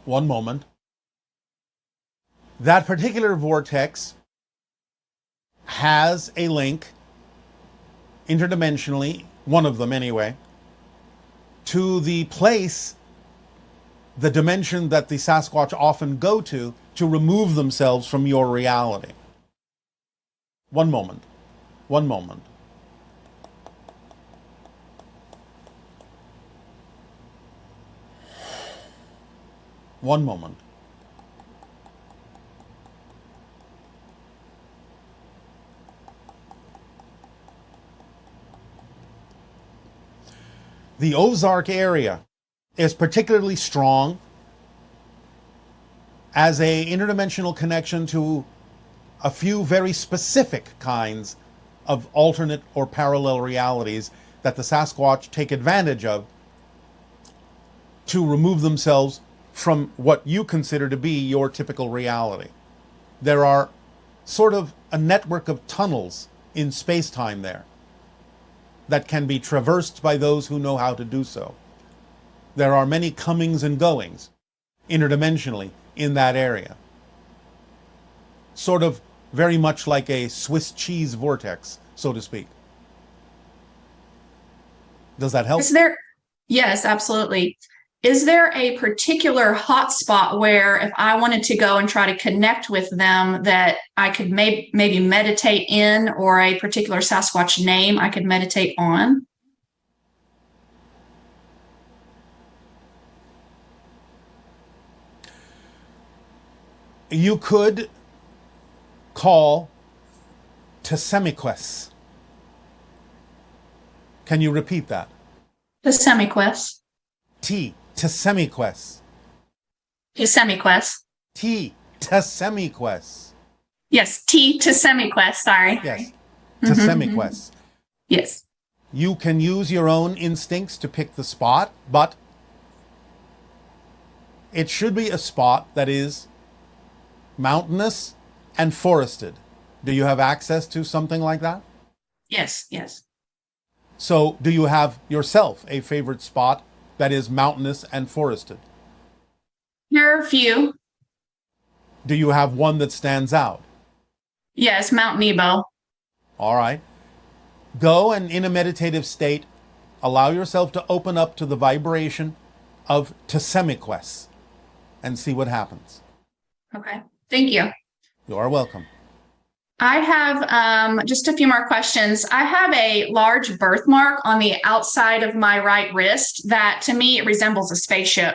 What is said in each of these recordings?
One moment. That particular vortex has a link interdimensionally, one of them anyway, to the place, the dimension that the Sasquatch often go to remove themselves from your reality. One moment. One moment. One moment. The Ozark area is particularly strong as a interdimensional connection to a few very specific kinds of alternate or parallel realities that the Sasquatch take advantage of to remove themselves from what you consider to be your typical reality. There are sort of a network of tunnels in space-time there that can be traversed by those who know how to do so. There are many comings and goings interdimensionally in that area. Sort of very much like a Swiss cheese vortex, so to speak. Does that help? Yes, absolutely. Is there a particular hotspot where if I wanted to go and try to connect with them that I could maybe meditate in, or a particular Sasquatch name I could meditate on? You could call Tsemiquest. Can you repeat that? Tsemiquest. Tsemiquest. Tsemiquest. Tsemiquest. Yes, Tsemiquest, sorry. Yes, Tsemiquest. Yes. You can use your own instincts to pick the spot, but it should be a spot that is mountainous and forested. Do you have access to something like that? Yes, yes. So, do you have yourself a favorite spot that is mountainous and forested? There are a few. Do you have one that stands out? Yes, Mount Nebo. All right. Go and in a meditative state, allow yourself to open up to the vibration of Tsemiquest and see what happens. Okay. Thank you. You are welcome. I have just a few more questions. I have a large birthmark on the outside of my right wrist that to me it resembles a spaceship.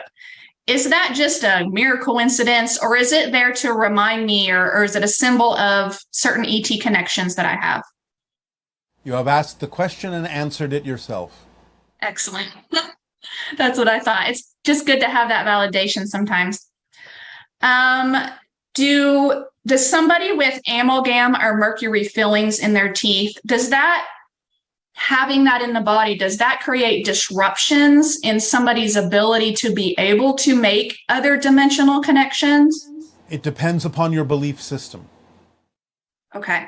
Is that just a mere coincidence, or is it there to remind me, or is it a symbol of certain ET connections that I have? You have asked the question and answered it yourself. Excellent. That's what I thought. It's just good to have that validation sometimes. Does somebody with amalgam or mercury fillings in their teeth, having that in the body, does that create disruptions in somebody's ability to be able to make other dimensional connections? It depends upon your belief system. Okay.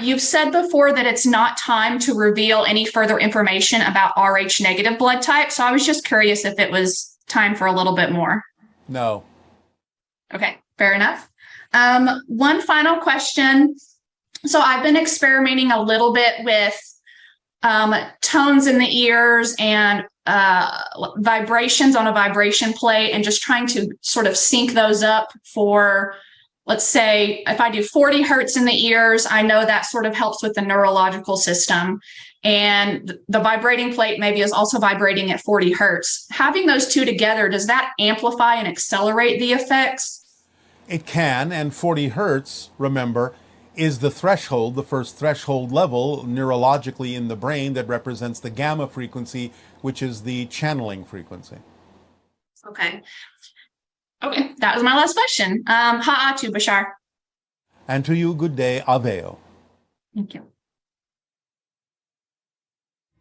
You've said before that it's not time to reveal any further information about Rh negative blood type, so I was just curious if it was time for a little bit more. No. Okay, fair enough. One final question. So I've been experimenting a little bit with tones in the ears and vibrations on a vibration plate, and just trying to sort of sync those up for, let's say, if I do 40 hertz in the ears, I know that sort of helps with the neurological system. And the vibrating plate maybe is also vibrating at 40 hertz. Having those two together, does that amplify and accelerate the effects? It can, and 40 hertz, remember, is the threshold, the first threshold level neurologically in the brain that represents the gamma frequency, which is the channeling frequency. Okay, that was my last question. Ha'atu, Bashar. And to you, good day, Aveo. Thank you.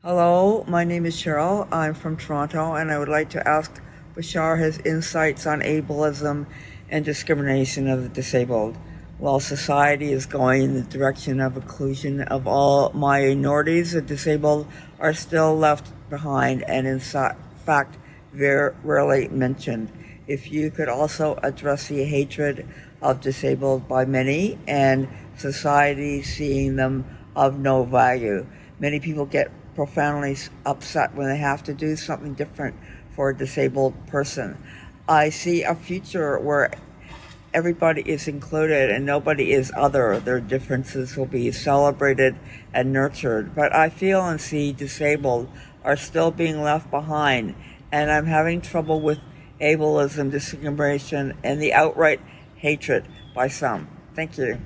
Hello, my name is Cheryl. I'm from Toronto, and I would like to ask Bashar his insights on ableism and discrimination of the disabled. While society is going in the direction of inclusion of all minorities, the disabled are still left behind and in fact very rarely mentioned. If you could also address the hatred of disabled by many and society seeing them of no value. Many people get profoundly upset when they have to do something different for a disabled person. I see a future where everybody is included and nobody is other. Their differences will be celebrated and nurtured. But I feel and see disabled are still being left behind. And I'm having trouble with ableism, discrimination, and the outright hatred by some. Thank you.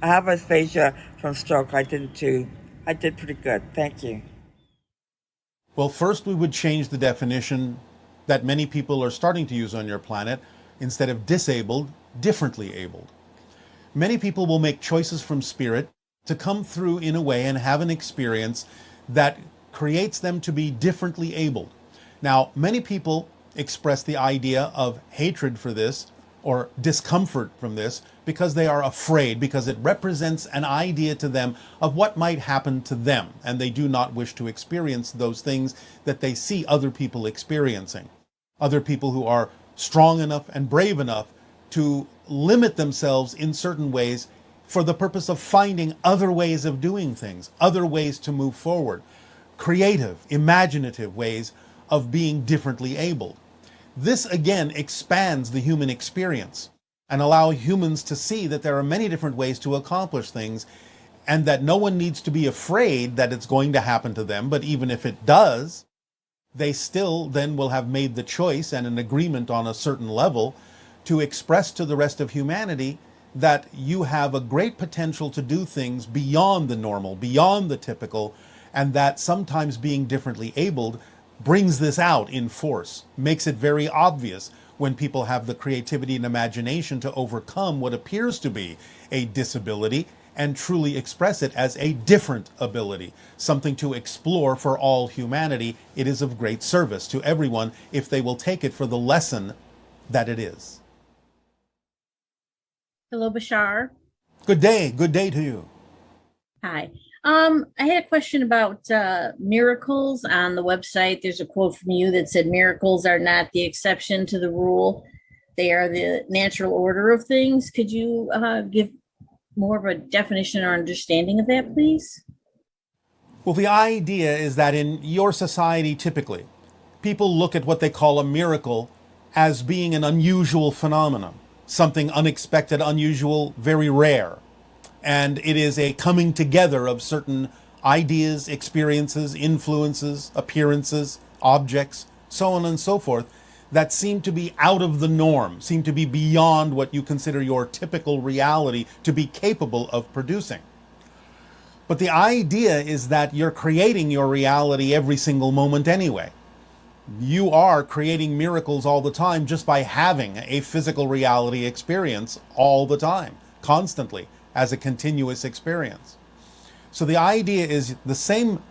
I have aphasia from stroke. I did pretty good. Thank you. Well, first we would change the definition that many people are starting to use on your planet. Instead of disabled, differently abled. Many people will make choices from spirit to come through in a way and have an experience that creates them to be differently abled. Now, many people express the idea of hatred for this or discomfort from this because they are afraid, because it represents an idea to them of what might happen to them, and they do not wish to experience those things that they see other people experiencing. Other people who are strong enough and brave enough to limit themselves in certain ways for the purpose of finding other ways of doing things, other ways to move forward, creative, imaginative ways of being differently abled. This again expands the human experience and allows humans to see that there are many different ways to accomplish things, and that no one needs to be afraid that it's going to happen to them, but even if it does, they still then will have made the choice and an agreement on a certain level to express to the rest of humanity that you have a great potential to do things beyond the normal, beyond the typical, and that sometimes being differently abled brings this out in force, makes it very obvious when people have the creativity and imagination to overcome what appears to be a disability and truly express it as a different ability, something to explore for all humanity. It is of great service to everyone if they will take it for the lesson that it is. Hello, Bashar. Good day to you. Hi. I had a question about miracles on the website. There's a quote from you that said, "Miracles are not the exception to the rule. They are the natural order of things." Could you give more of a definition or understanding of that, please? Well, the idea is that in your society, typically, people look at what they call a miracle as being an unusual phenomenon, something unexpected, unusual, very rare. And it is a coming together of certain ideas, experiences, influences, appearances, objects, so on and so forth, that seem to be out of the norm, seem to be beyond what you consider your typical reality to be capable of producing. But the idea is that you're creating your reality every single moment anyway. You are creating miracles all the time just by having a physical reality experience all the time, constantly, as a continuous experience. So the idea is the same,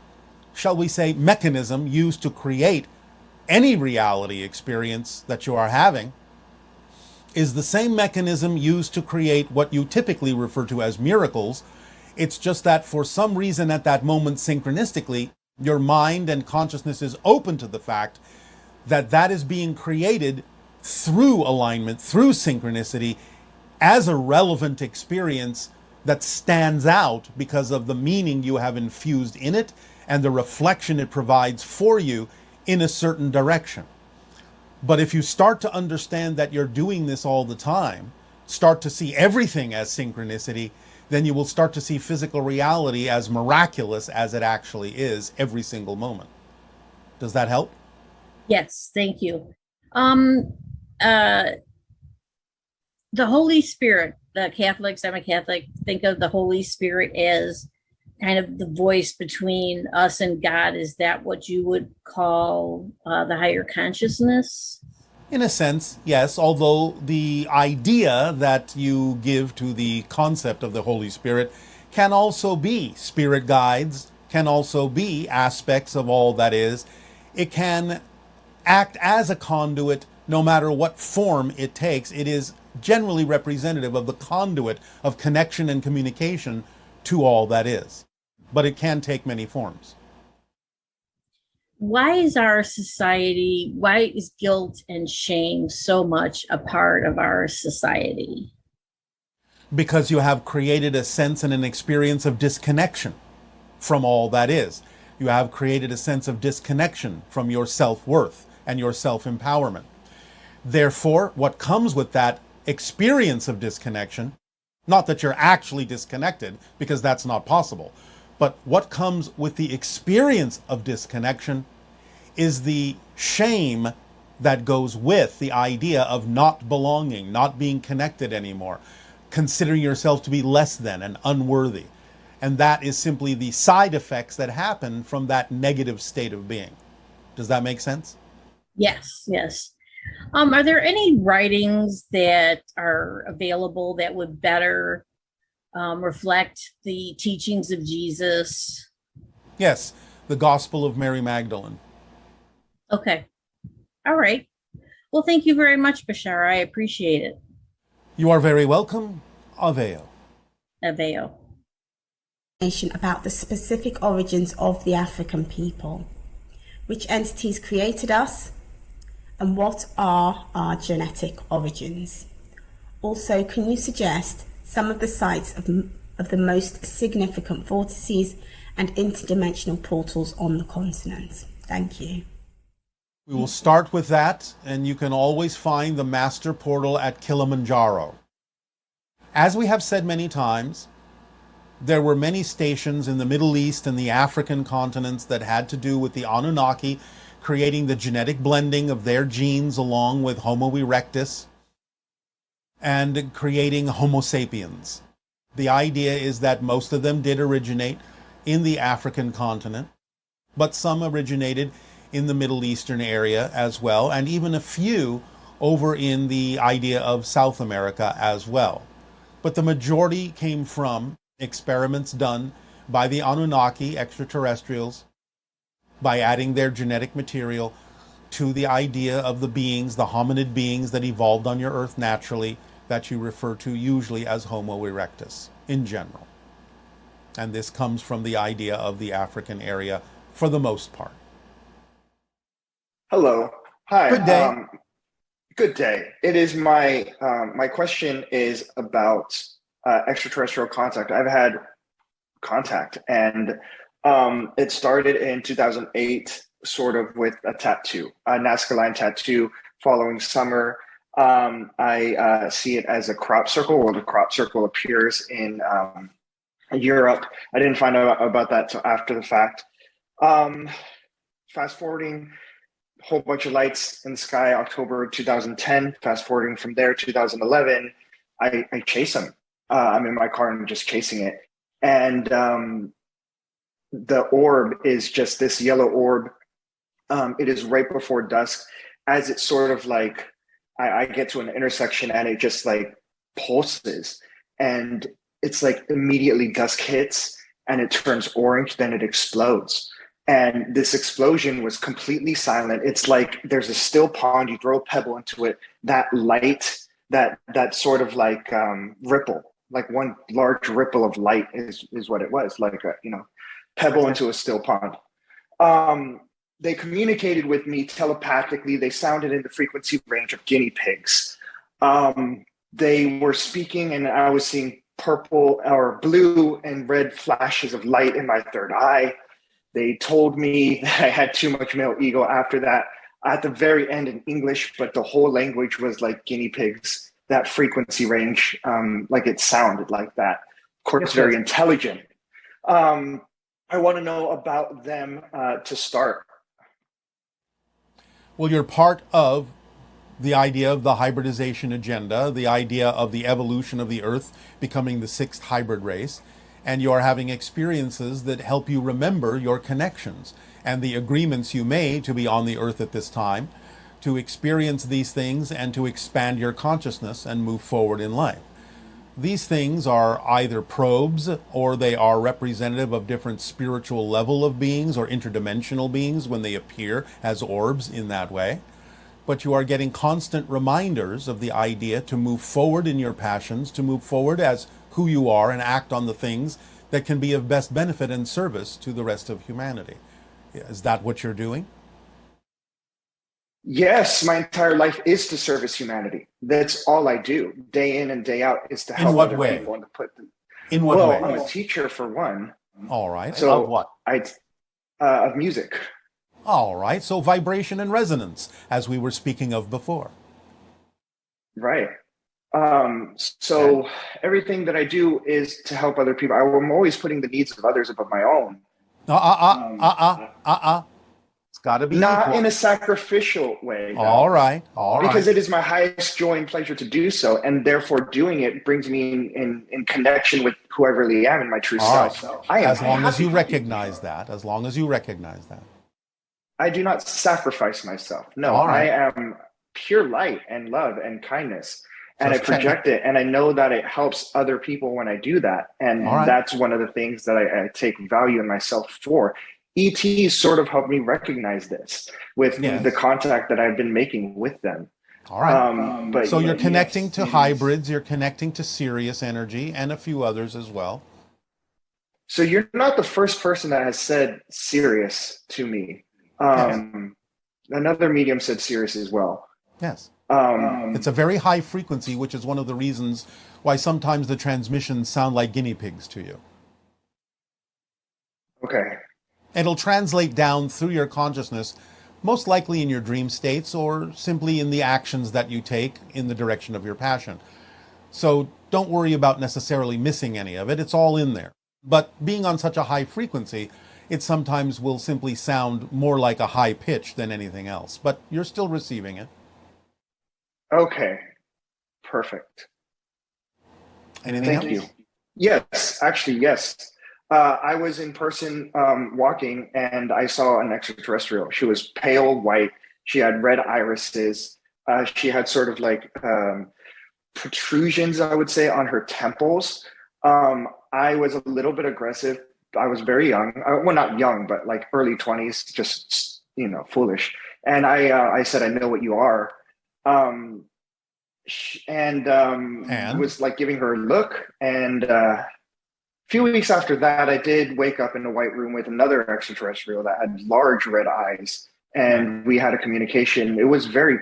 shall we say, mechanism used to create any reality experience that you are having is the same mechanism used to create what you typically refer to as miracles. It's just that for some reason at that moment, synchronistically, your mind and consciousness is open to the fact that that is being created through alignment, through synchronicity, as a relevant experience that stands out because of the meaning you have infused in it and the reflection it provides for you in a certain direction. But if you start to understand that you're doing this all the time, start to see everything as synchronicity, then you will start to see physical reality as miraculous as it actually is every single moment. Does that help? Yes, thank you. The Holy Spirit, the Catholics, I'm a Catholic, think of the Holy Spirit as kind of the voice between us and God. Is that what you would call the higher consciousness? In a sense, yes, although the idea that you give to the concept of the Holy Spirit can also be spirit guides, can also be aspects of all that is. It can act as a conduit no matter what form it takes. It is generally representative of the conduit of connection and communication to all that is. But it can take many forms. why is our society, why is guilt and shame so much a part of our society? Because you have created a sense and an experience of disconnection from all that is. You have created a sense of disconnection from your self-worth and your self-empowerment. Therefore, what comes with that experience of disconnection, not that you're actually disconnected, because that's not possible, but what comes with the experience of disconnection is the shame that goes with the idea of not belonging, not being connected anymore, considering yourself to be less than and unworthy. And that is simply the side effects that happen from that negative state of being. Does that make sense? Yes, yes. Are there any writings that are available that would better reflect the teachings of Jesus? Yes, the Gospel of Mary Magdalene. Okay. All right. Well, thank you very much, Bashar. I appreciate it. You are very welcome. Aveo. Aveo. About the specific origins of the African people, which entities created us, and what are our genetic origins. Also, can you suggest some of the sites of the most significant vortices and interdimensional portals on the continent? Thank you. We will start with that, and you can always find the master portal at Kilimanjaro. As we have said many times, there were many stations in the Middle East and the African continents that had to do with the Anunnaki creating the genetic blending of their genes along with Homo erectus and creating Homo sapiens. The idea is that most of them did originate in the African continent, but some originated in the Middle Eastern area as well, and even a few over in the idea of South America as well. But the majority came from experiments done by the Anunnaki extraterrestrials by adding their genetic material to the idea of the beings, the hominid beings that evolved on your Earth naturally, that you refer to usually as Homo erectus in general. And this comes from the idea of the African area for the most part. Hello. Hi. Good day. Good day. It is my question is about extraterrestrial contact. I've had contact, and it started in 2008, sort of with a tattoo, a Nazca line tattoo. Following summer, I see it as a crop circle, or the crop circle appears in Europe. I didn't find out about that till after the fact. Fast forwarding, a whole bunch of lights in the sky, October 2010. Fast forwarding from there, 2011, I chase them. I'm in my car and I'm just chasing it. And the orb is just this yellow orb. It is right before dusk, as it's sort of like, I get to an intersection and it just like pulses, and it's like immediately dusk hits and it turns orange, then it explodes. And this explosion was completely silent. It's like there's a still pond, you throw a pebble into it, that light, that sort of like ripple, like one large ripple of light is what it was, like a, pebble into a still pond. They communicated with me telepathically. They sounded in the frequency range of guinea pigs. They were speaking, and I was seeing purple or blue and red flashes of light in my third eye. They told me that I had too much male ego after that, at the very end in English, but the whole language was like guinea pigs, that frequency range, like it sounded like that. Of course, yes, very intelligent. I want to know about them to start. Well, you're part of the idea of the hybridization agenda, the idea of the evolution of the Earth becoming the sixth hybrid race, and you are having experiences that help you remember your connections and the agreements you made to be on the Earth at this time, to experience these things and to expand your consciousness and move forward in life. These things are either probes, or they are representative of different spiritual level of beings or interdimensional beings when they appear as orbs in that way. But you are getting constant reminders of the idea to move forward in your passions, to move forward as who you are and act on the things that can be of best benefit and service to the rest of humanity. Is that what you're doing? Yes, my entire life is to service humanity. That's all I do, day in and day out, is to In help what other way? people and to put them. In what Well, way? I'm a teacher for one, All right. so Of what? of music. All right. So vibration and resonance, as we were speaking of before. Right. So everything that I do is to help other people. I'm always putting the needs of others above my own. It's got to be Not equal. in a sacrificial way, though, All right. All because right. it is my highest joy and pleasure to do so, and therefore doing it brings me in connection with who I really am and my true All right. self. I am As long as happy. you recognize that, as long as you recognize that. I do not sacrifice myself. No, All right. I am pure light and love and kindness. And I Just checking. project it, and I know that it helps other people when I do that. And All right. that's one of the things that I take value in myself for. ET sort of helped me recognize this with Yes. the contact that I've been making with them. All right. But So you're yes, connecting it to is. hybrids, you're connecting to Sirius energy, and a few others as well. So you're not the first person that has said Sirius to me. Another medium said Sirius as well. Yes. It's a very high frequency, which is one of the reasons why sometimes the transmissions sound like guinea pigs to you. Okay. It'll translate down through your consciousness, most likely in your dream states or simply in the actions that you take in the direction of your passion. So don't worry about necessarily missing any of it. It's all in there. But being on such a high frequency, it sometimes will simply sound more like a high pitch than anything else. But you're still receiving it. Okay. Perfect. Anything Thank else? you. Yes, actually, yes. I was in person walking, and I saw an extraterrestrial. She was pale white. She had red irises. She had sort of like protrusions, I would say, on her temples. I was a little bit aggressive. I was very young. Well, not young, but like early 20s, just, foolish. And I said, I know what you are. And was like giving her a look. And a few weeks after that, I did wake up in a white room with another extraterrestrial that had large red eyes. And we had a communication. It was very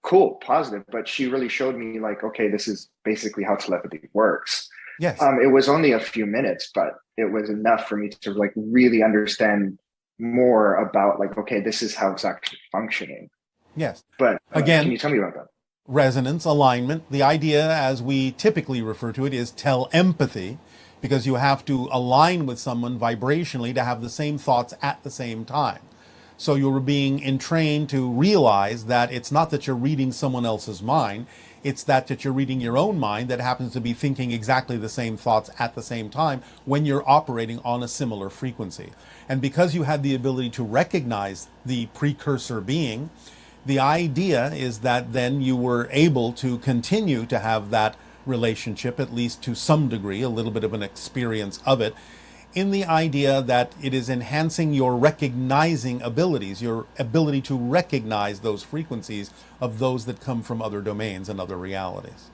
cool, positive, but she really showed me like, okay, this is basically how telepathy works. Yes. It was only a few minutes, but it was enough for me to like really understand more about like, okay, this is how it's actually functioning. Yes. But again, can you tell me about that? Resonance, alignment. The idea, as we typically refer to it, is telepathy, because you have to align with someone vibrationally to have the same thoughts at the same time. So you're being entrained to realize that it's not that you're reading someone else's mind, it's that you're reading your own mind that happens to be thinking exactly the same thoughts at the same time when you're operating on a similar frequency. And because you had the ability to recognize the precursor being, the idea is that then you were able to continue to have that relationship, at least to some degree, a little bit of an experience of it, in the idea that it is enhancing your recognizing abilities, your ability to recognize those frequencies of those that come from other domains and other realities.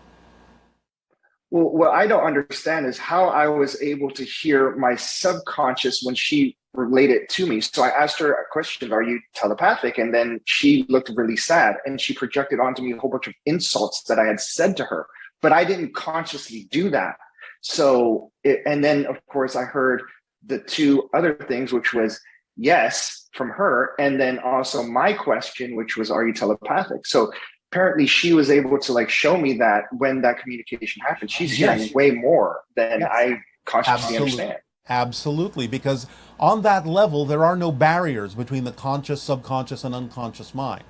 Well, what I don't understand is how I was able to hear my subconscious when she relayed it to me. So I asked her a question, are you telepathic? And then she looked really sad and she projected onto me a whole bunch of insults that I had said to her, but I didn't consciously do that. So, and then of course I heard the two other things, which was yes from her. And then also my question, which was, are you telepathic? So apparently she was able to like show me that when that communication happened, she's hearing way more than I consciously understand. Absolutely, because on that level, there are no barriers between the conscious, subconscious, and unconscious mind.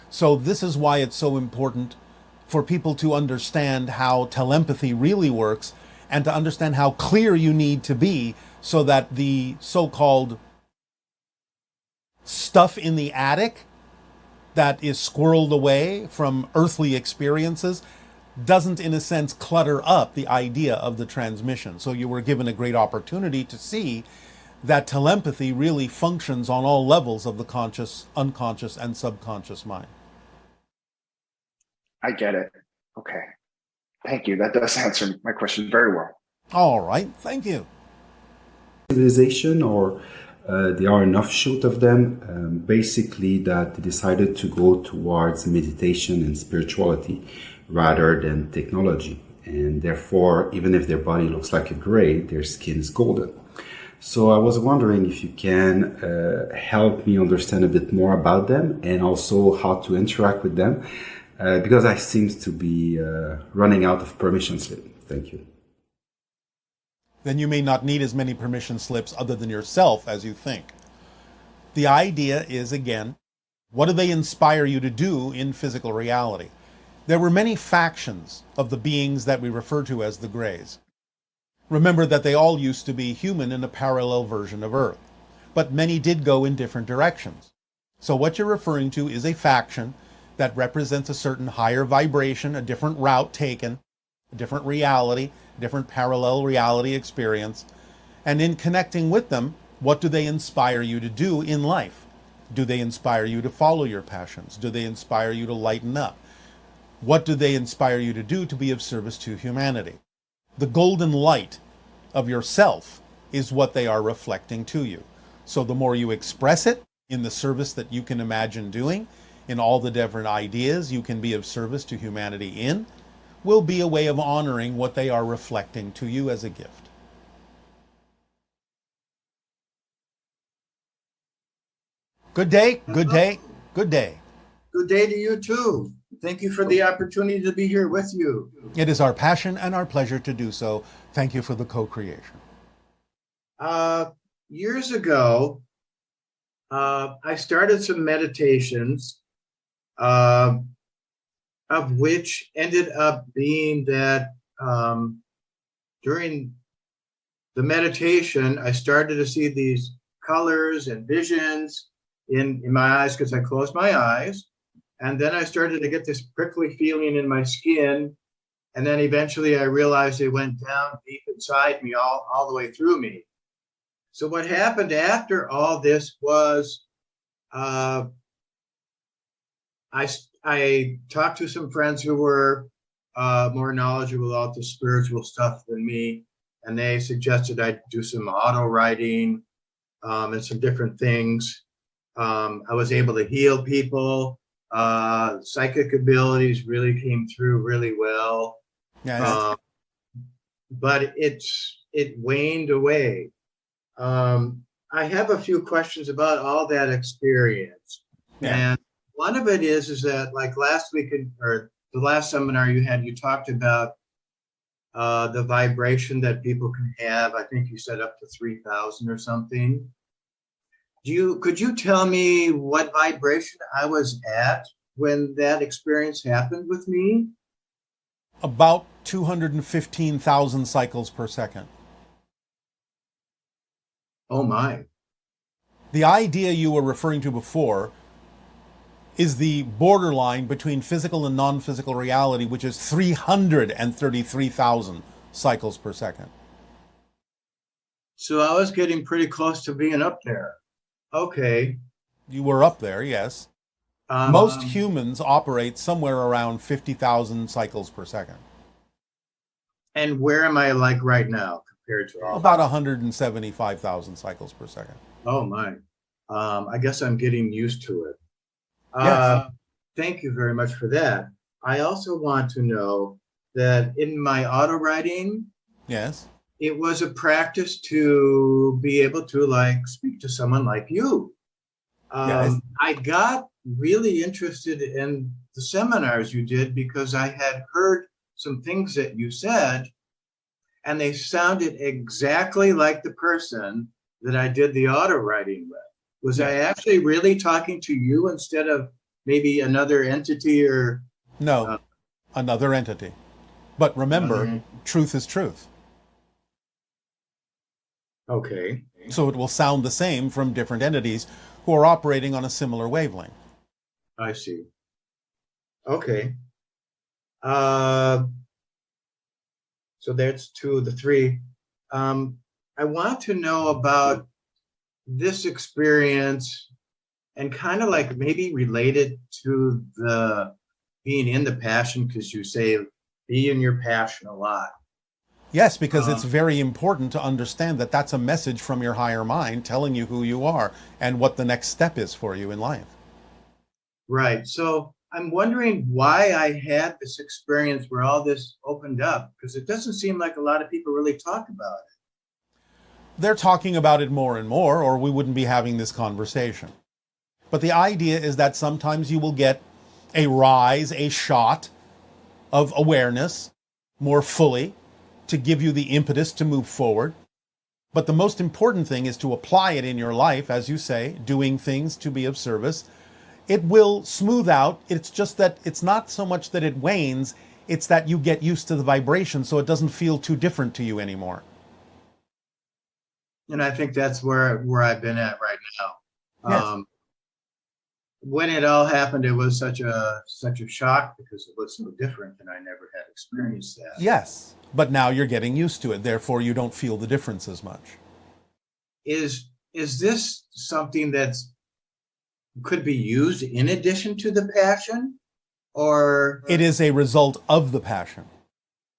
So this is why it's so important for people to understand how telepathy really works and to understand how clear you need to be so that the so-called stuff in the attic that is squirreled away from earthly experiences doesn't, in a sense, clutter up the idea of the transmission. So you were given a great opportunity to see that telepathy really functions on all levels of the conscious, unconscious, and subconscious mind. I get it. Okay. Thank you. That does answer my question very well. All right. Thank you. Civilization or There are enough shoot of them, basically that they decided to go towards meditation and spirituality rather than technology. And therefore, even if their body looks like a gray, their skin is golden. So I was wondering if you can help me understand a bit more about them and also how to interact with them, because I seem to be running out of permission slip. Thank you. Then you may not need as many permission slips other than yourself as you think. The idea is, again, what do they inspire you to do in physical reality? There were many factions of the beings that we refer to as the Greys. Remember that they all used to be human in a parallel version of Earth, but many did go in different directions. So what you're referring to is a faction that represents a certain higher vibration, a different route taken, a different reality, different parallel reality experience. And in connecting with them, what do they inspire you to do in life? Do they inspire you to follow your passions? Do they inspire you to lighten up? What do they inspire you to do to be of service to humanity? The golden light of yourself is what they are reflecting to you. So the more you express it in the service that you can imagine doing, in all the different ideas you can be of service to humanity in, will be a way of honoring what they are reflecting to you as a gift. Good day, good day, good day. Good day to you too. Thank you for the opportunity to be here with you. It is our passion and our pleasure to do so. Thank you for the co-creation. Years ago, I started some meditations, of which ended up being that during the meditation, I started to see these colors and visions in my eyes because I closed my eyes. And then I started to get this prickly feeling in my skin. And then eventually I realized it went down deep inside me, all the way through me. So what happened after all this was I talked to some friends who were more knowledgeable about the spiritual stuff than me. And they suggested I do some auto writing and some different things. I was able to heal people. Psychic abilities really came through really well. Yes. But it waned away. I have a few questions about all that experience. Yeah. And one of it is that like last week or the last seminar you had, you talked about the vibration that people can have. I think you said up to 3,000 or something. Could you tell me what vibration I was at when that experience happened with me? About 215,000 cycles per second. Oh my. The idea you were referring to before is the borderline between physical and non-physical reality, which is 333,000 cycles per second. So I was getting pretty close to being up there. Okay. You were up there, yes. Most humans operate somewhere around 50,000 cycles per second. And where am I like right now compared to all? About 175,000 cycles per second. Oh my. I guess I'm getting used to it. Yes. Thank you very much for that. I also want to know that in my auto writing, Yes. it was a practice to be able to like speak to someone like you. Yes. I got really interested in the seminars you did because I had heard some things that you said, and they sounded exactly like the person that I did the auto writing with. Was I actually really talking to you instead of maybe another entity or? No, another entity. But remember, truth is truth. Okay. So it will sound the same from different entities who are operating on a similar wavelength. I see. Okay. So that's two of the three. I want to know about this experience and kind of like maybe related to the being in the passion, because you say be in your passion a lot. Yes, because it's very important to understand that that's a message from your higher mind telling you who you are and what the next step is for you in life. Right. So I'm wondering why I had this experience where all this opened up, because it doesn't seem like a lot of people really talk about it. They're talking about it more and more, or we wouldn't be having this conversation. But the idea is that sometimes you will get a rise, a shot of awareness more fully to give you the impetus to move forward. But the most important thing is to apply it in your life, as you say, doing things to be of service. It will smooth out. It's just that it's not so much that it wanes, it's that you get used to the vibration so it doesn't feel too different to you anymore. And I think that's where I've been at right now. Yes. When it all happened, it was such a shock because it was so different and I never had experienced that. Yes, but now you're getting used to it. Therefore, you don't feel the difference as much. Is this something that's could be used in addition to the passion, or It is a result of the passion,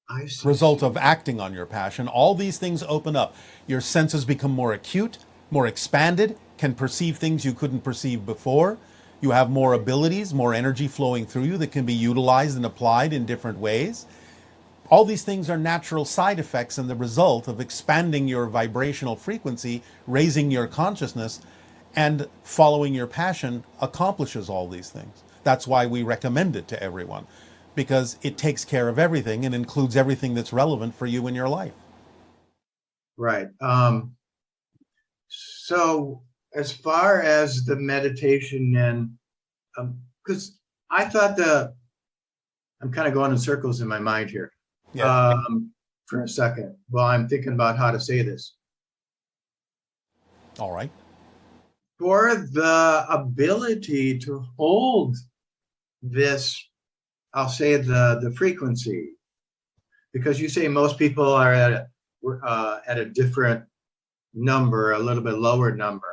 I see. result of acting on your passion. All these things open up. Your senses become more acute, more expanded, can perceive things you couldn't perceive before. You have more abilities, more energy flowing through you that can be utilized and applied in different ways. All these things are natural side effects and the result of expanding your vibrational frequency, raising your consciousness, and following your passion accomplishes all these things. That's why we recommend it to everyone, because it takes care of everything and includes everything that's relevant for you in your life. Right. So as far as the meditation and because I thought I'm kind of going in circles in my mind here. Yeah. For a second. Well, I'm thinking about how to say this. All right. For the ability to hold this, I'll say the frequency, because you say most people are at a different number, a little bit lower number.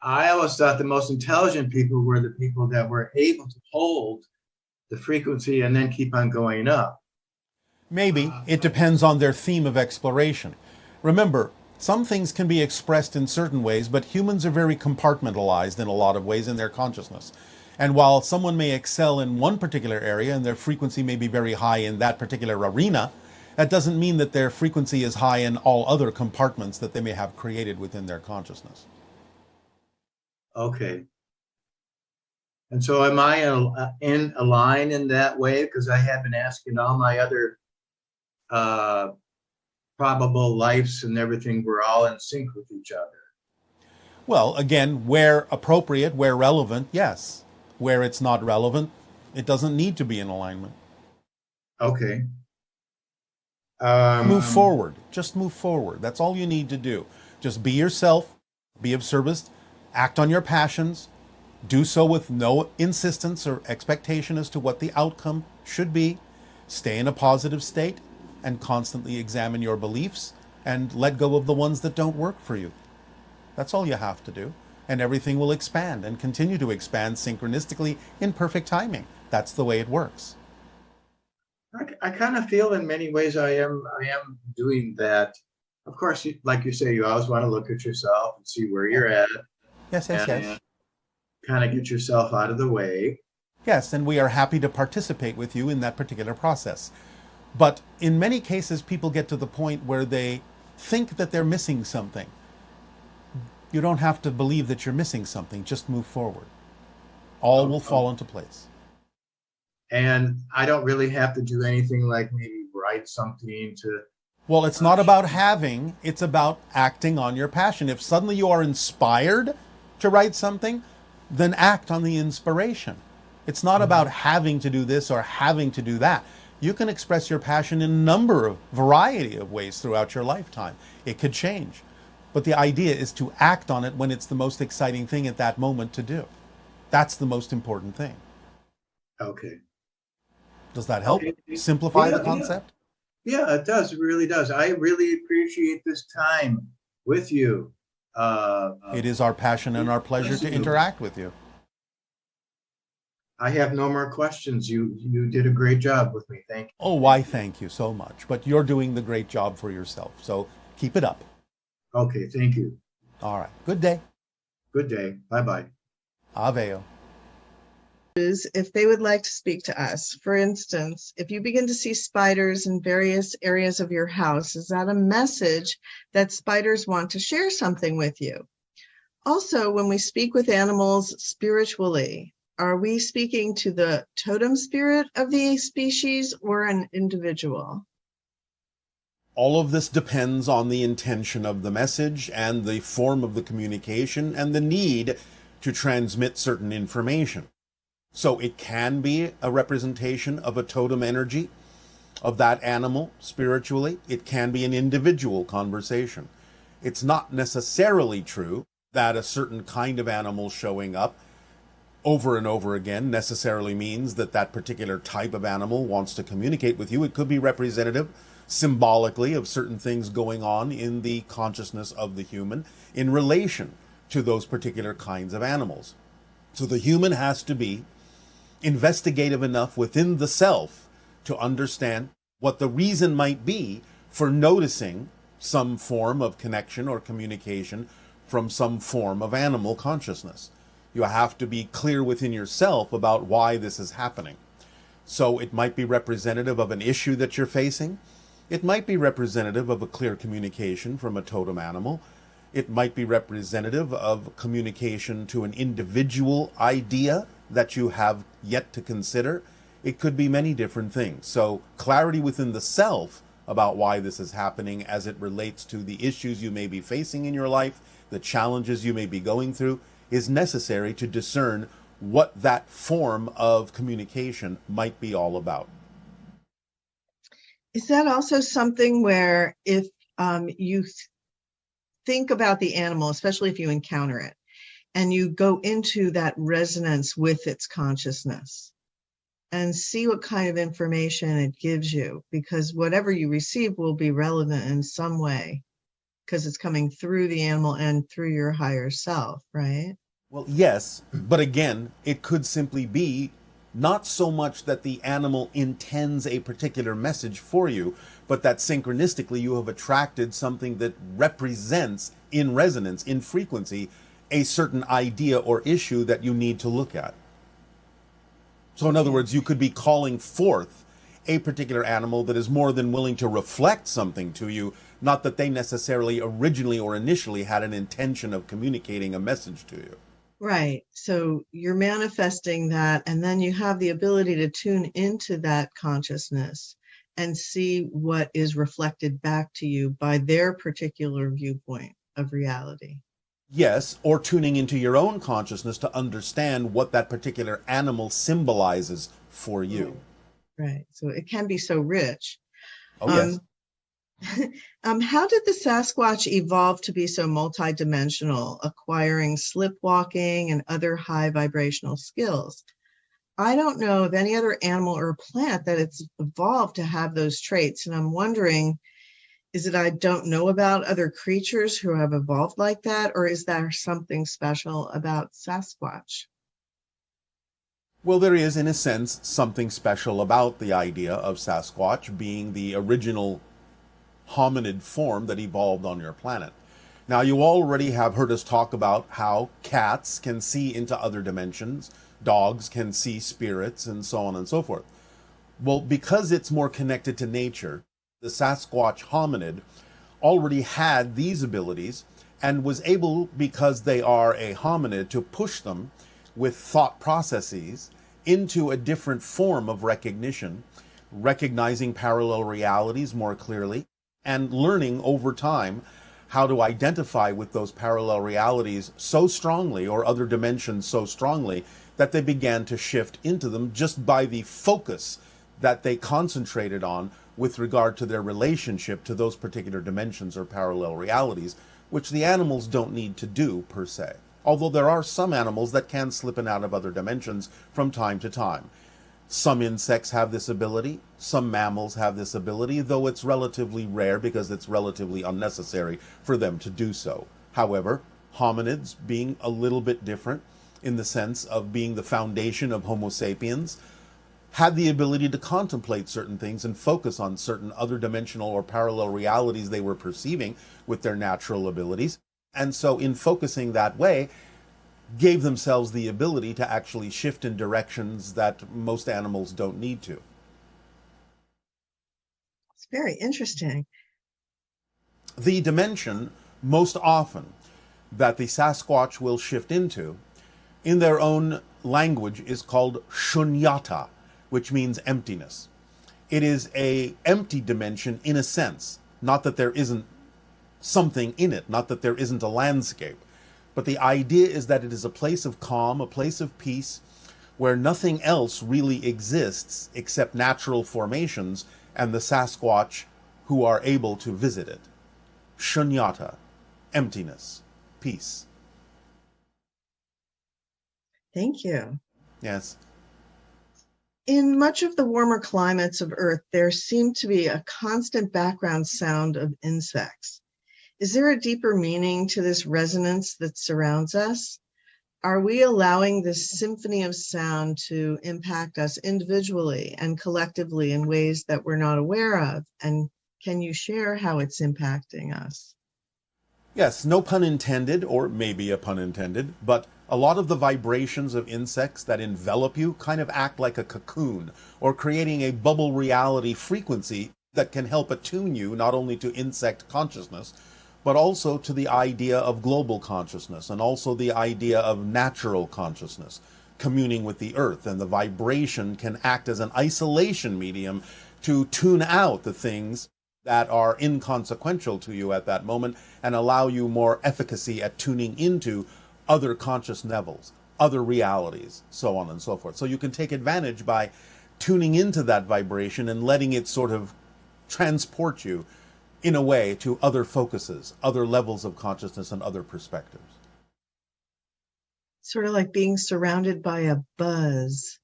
I always thought the most intelligent people were the people that were able to hold the frequency and then keep on going up. Maybe. It depends on their theme of exploration. Remember, some things can be expressed in certain ways, but humans are very compartmentalized in a lot of ways in their consciousness. And while someone may excel in one particular area and their frequency may be very high in that particular arena, that doesn't mean that their frequency is high in all other compartments that they may have created within their consciousness. Okay. And so am I in a line in that way? Because I have been asking all my other probable lives and everything, we're all in sync with each other. Well, again, where appropriate, where relevant, yes. Where it's not relevant, it doesn't need to be in alignment. Okay. Move forward. Just move forward. That's all you need to do. Just be yourself, be of service, act on your passions, do so with no insistence or expectation as to what the outcome should be. Stay in a positive state and constantly examine your beliefs and let go of the ones that don't work for you. That's all you have to do. And everything will expand and continue to expand synchronistically in perfect timing. That's the way it works. I kind of feel in many ways I am doing that. Of course, like you say, you always want to look at yourself and see where you're at. Yes. Kind of get yourself out of the way. Yes, and we are happy to participate with you in that particular process. But in many cases, people get to the point where they think that they're missing something. You don't have to believe that you're missing something. Just move forward. All will fall into place. And I don't really have to do anything like maybe write something to... Well, it's not about having, it's about acting on your passion. If suddenly you are inspired to write something, then act on the inspiration. It's not about having to do this or having to do that. You can express your passion in a variety of ways throughout your lifetime. It could change. But the idea is to act on it when it's the most exciting thing at that moment to do. That's the most important thing. Okay. Does that help Okay. simplify the concept? Yeah, it does. It really does. I really appreciate this time with you. It is our passion and our pleasure to interact with you. I have no more questions. You did a great job with me. Thank you. Oh, why, thank you so much. But you're doing the great job for yourself. So keep it up. Okay, thank you. All right. Good day. Good day. Bye-bye. Aveo. If they would like to speak to us. For instance, if you begin to see spiders in various areas of your house, is that a message that spiders want to share something with you? Also, when we speak with animals spiritually, are we speaking to the totem spirit of the species or an individual? All of this depends on the intention of the message and the form of the communication and the need to transmit certain information. So it can be a representation of a totem energy of that animal spiritually. It can be an individual conversation. It's not necessarily true that a certain kind of animal showing up over and over again necessarily means that that particular type of animal wants to communicate with you. It could be representative symbolically of certain things going on in the consciousness of the human in relation to those particular kinds of animals. So the human has to be investigative enough within the self to understand what the reason might be for noticing some form of connection or communication from some form of animal consciousness. You have to be clear within yourself about why this is happening. So it might be representative of an issue that you're facing. It might be representative of a clear communication from a totem animal. It might be representative of communication to an individual idea that you have yet to consider. It could be many different things. So clarity within the self about why this is happening as it relates to the issues you may be facing in your life, the challenges you may be going through, is necessary to discern what that form of communication might be all about. Is that also something where if you think about the animal, especially if you encounter it, and you go into that resonance with its consciousness and see what kind of information it gives you, because whatever you receive will be relevant in some way because it's coming through the animal and through your higher self, right? Well, yes, but again, it could simply be not so much that the animal intends a particular message for you, but that synchronistically you have attracted something that represents in resonance, in frequency, a certain idea or issue that you need to look at. So in other words, you could be calling forth a particular animal that is more than willing to reflect something to you, not that they necessarily originally or initially had an intention of communicating a message to you. Right. So you're manifesting that, and then you have the ability to tune into that consciousness and see what is reflected back to you by their particular viewpoint of reality. Yes, or tuning into your own consciousness to understand what that particular animal symbolizes for you. Right. So it can be so rich. Oh, yes. How did the Sasquatch evolve to be so multidimensional, acquiring slipwalking and other high vibrational skills? I don't know of any other animal or plant that it's evolved to have those traits. And I'm wondering, is it I don't know about other creatures who have evolved like that, or is there something special about Sasquatch? Well, there is, in a sense, something special about the idea of Sasquatch being the original hominid form that evolved on your planet. Now, you already have heard us talk about how cats can see into other dimensions, dogs can see spirits, and so on and so forth. Well, because it's more connected to nature, the Sasquatch hominid already had these abilities and was able, because they are a hominid, to push them with thought processes into a different form of recognition, recognizing parallel realities more clearly, and learning over time how to identify with those parallel realities so strongly, or other dimensions so strongly, that they began to shift into them just by the focus that they concentrated on with regard to their relationship to those particular dimensions or parallel realities, which the animals don't need to do per se. Although there are some animals that can slip in out of other dimensions from time to time. Some insects have this ability, some mammals have this ability, though it's relatively rare because it's relatively unnecessary for them to do so. However, hominids, being a little bit different, in the sense of being the foundation of Homo sapiens, had the ability to contemplate certain things and focus on certain other dimensional or parallel realities they were perceiving with their natural abilities. And so in focusing that way, gave themselves the ability to actually shift in directions that most animals don't need to. It's very interesting. The dimension most often that the Sasquatch will shift into in their own language is called shunyata, which means emptiness. It is a empty dimension in a sense, not that there isn't something in it, not that there isn't a landscape, but the idea is that it is a place of calm, a place of peace, where nothing else really exists except natural formations and the Sasquatch who are able to visit it. Shunyata, emptiness, peace. Thank you. Yes. In much of the warmer climates of Earth, there seemed to be a constant background sound of insects. Is there a deeper meaning to this resonance that surrounds us? Are we allowing this symphony of sound to impact us individually and collectively in ways that we're not aware of? And can you share how it's impacting us? Yes, no pun intended, or maybe a pun intended, but a lot of the vibrations of insects that envelop you kind of act like a cocoon, or creating a bubble reality frequency that can help attune you not only to insect consciousness, but also to the idea of global consciousness, and also the idea of natural consciousness, communing with the earth. And the vibration can act as an isolation medium to tune out the things that are inconsequential to you at that moment and allow you more efficacy at tuning into other conscious levels, other realities, so on and so forth. So you can take advantage by tuning into that vibration and letting it sort of transport you in a way to other focuses, other levels of consciousness, and other perspectives. Sort of like being surrounded by a buzz.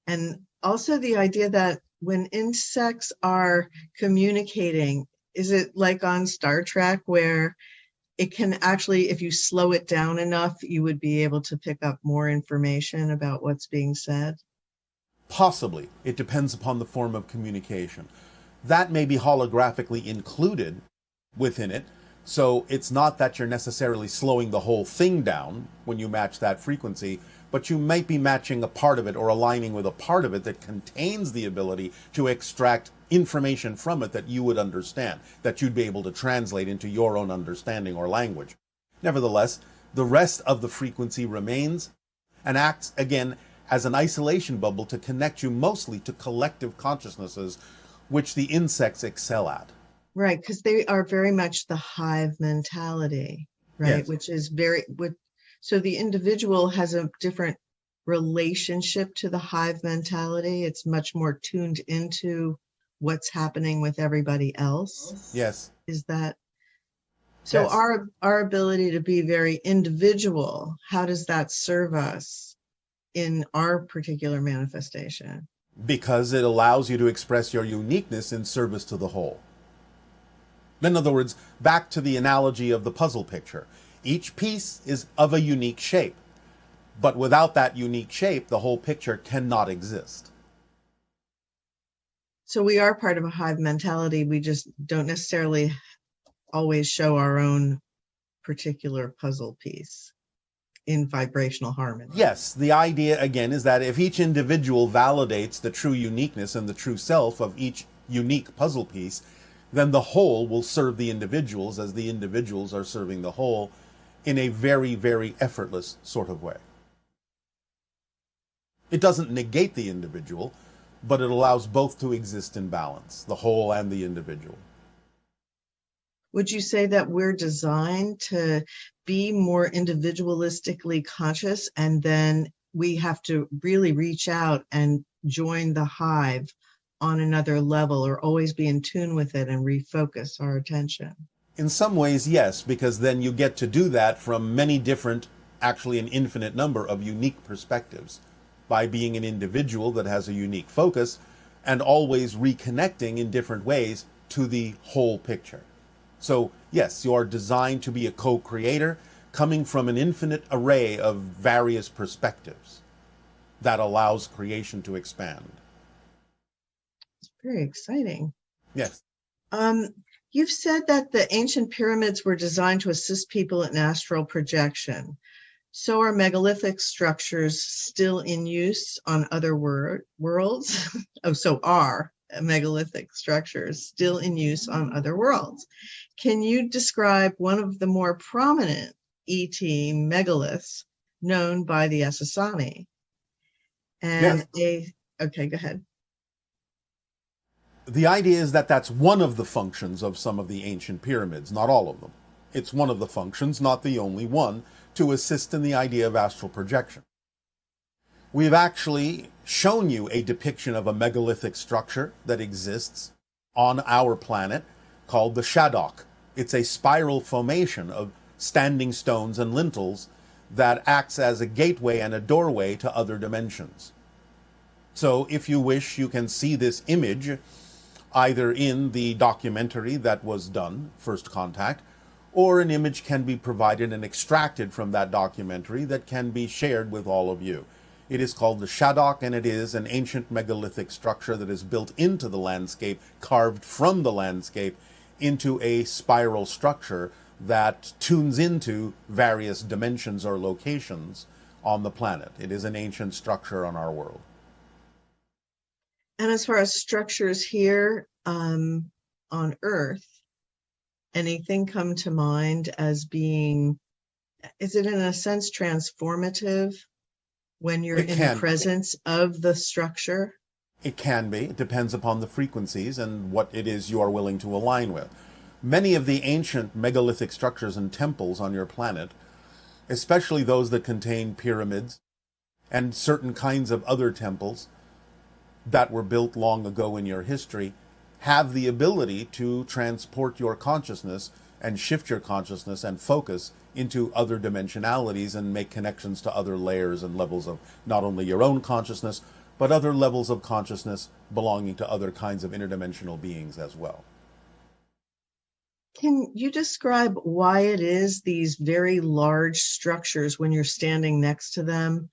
And also the idea that when insects are communicating, is it like on Star Trek where it can actually, if you slow it down enough, you would be able to pick up more information about what's being said? Possibly. It depends upon the form of communication. That may be holographically included within it, so it's not that you're necessarily slowing the whole thing down when you match that frequency, but you might be matching a part of it or aligning with a part of it that contains the ability to extract information from it that you would understand, that you'd be able to translate into your own understanding or language. Nevertheless, the rest of the frequency remains and acts again as an isolation bubble to connect you mostly to collective consciousnesses, which the insects excel at. Right, because they are very much the hive mentality, right? Yes. Which is so the individual has a different relationship to the hive mentality. It's much more tuned into what's happening with everybody else. Yes. Is that so? Yes. Our ability to be very individual, how does that serve us in our particular manifestation? Because it allows you to express your uniqueness in service to the whole. In other words, back to the analogy of the puzzle picture. Each piece is of a unique shape, but without that unique shape, the whole picture cannot exist. So we are part of a hive mentality. We just don't necessarily always show our own particular puzzle piece in vibrational harmony. Yes, the idea again is that if each individual validates the true uniqueness and the true self of each unique puzzle piece, then the whole will serve the individuals as the individuals are serving the whole in a very, very effortless sort of way. It doesn't negate the individual, but it allows both to exist in balance, the whole and the individual. Would you say that we're designed to be more individualistically conscious, and then we have to really reach out and join the hive on another level, or always be in tune with it and refocus our attention? In some ways, yes, because then you get to do that from many different, actually an infinite number of unique perspectives, by being an individual that has a unique focus and always reconnecting in different ways to the whole picture. So yes, you are designed to be a co-creator, coming from an infinite array of various perspectives that allows creation to expand. It's very exciting. Yes. You've said that the ancient pyramids were designed to assist people in astral projection. So are megalithic structures still in use on other worlds? Oh, so are megalithic structures still in use on other worlds? Can you describe one of the more prominent ET megaliths known by the Essassani? And okay, go ahead. The idea is that that's one of the functions of some of the ancient pyramids, not all of them. It's one of the functions, not the only one, to assist in the idea of astral projection. We've actually shown you a depiction of a megalithic structure that exists on our planet called the Shadok. It's a spiral formation of standing stones and lintels that acts as a gateway and a doorway to other dimensions. So if you wish, you can see this image either in the documentary that was done, First Contact, or an image can be provided and extracted from that documentary that can be shared with all of you. It is called the Shadok, and it is an ancient megalithic structure that is built into the landscape, carved from the landscape into a spiral structure that tunes into various dimensions or locations on the planet. It is an ancient structure on our world. And as far as structures here on Earth, anything come to mind as being, is it in a sense transformative when you're in the presence of the structure? It can be. It depends upon the frequencies and what it is you are willing to align with. Many of the ancient megalithic structures and temples on your planet, especially those that contain pyramids and certain kinds of other temples that were built long ago in your history, have the ability to transport your consciousness and shift your consciousness and focus into other dimensionalities and make connections to other layers and levels of not only your own consciousness, but other levels of consciousness belonging to other kinds of interdimensional beings as well. Can you describe why it is these very large structures, when you're standing next to them,